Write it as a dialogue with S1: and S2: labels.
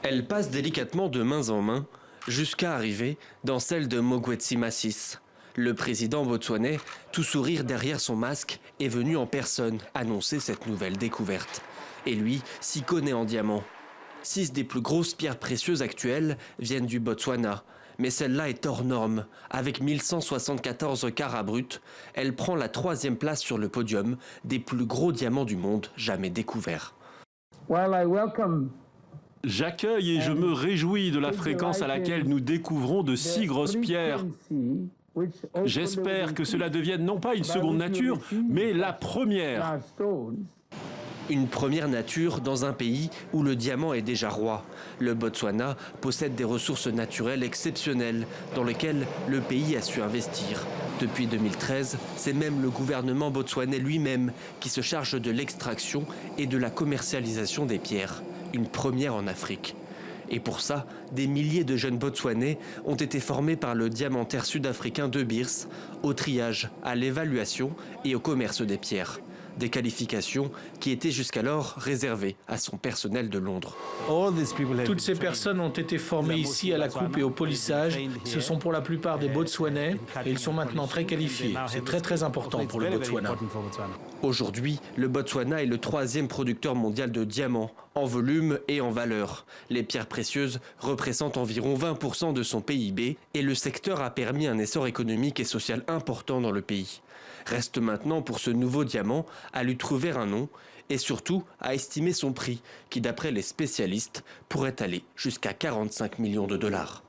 S1: Elle passe délicatement de main en main jusqu'à arriver dans celle de Mogwetsi Masisi. Le président botswanais, tout sourire derrière son masque, est venu en personne annoncer cette nouvelle découverte. Et lui s'y connaît en diamant. 6 des plus grosses pierres précieuses actuelles viennent du Botswana. Mais celle-là est hors norme. Avec 1174 carats bruts, elle prend la 3e place sur le podium des plus gros diamants du monde jamais découverts.
S2: J'accueille et je me réjouis de la fréquence à laquelle nous découvrons de si grosses pierres. J'espère que cela devienne non pas une seconde nature, mais la première.
S1: Une première nature dans un pays où le diamant est déjà roi. Le Botswana possède des ressources naturelles exceptionnelles dans lesquelles le pays a su investir. Depuis 2013, c'est même le gouvernement botswanais lui-même qui se charge de l'extraction et de la commercialisation des pierres. Une première en Afrique. Et pour ça, des milliers de jeunes Botswanais ont été formés par le diamantaire sud-africain De Beers au triage, à l'évaluation et au commerce des pierres. Des qualifications qui étaient jusqu'alors réservées à son personnel de Londres.
S3: Toutes ces personnes ont été formées ici à la coupe et au polissage. Ce sont pour la plupart des Botswanais et ils sont maintenant très qualifiés. C'est très important pour le Botswana.
S1: Aujourd'hui, le Botswana est le 3e producteur mondial de diamants, en volume et en valeur. Les pierres précieuses représentent environ 20% de son PIB et le secteur a permis un essor économique et social important dans le pays. Reste maintenant pour ce nouveau diamant à lui trouver un nom et surtout à estimer son prix qui, d'après les spécialistes, pourrait aller jusqu'à 45 millions de dollars.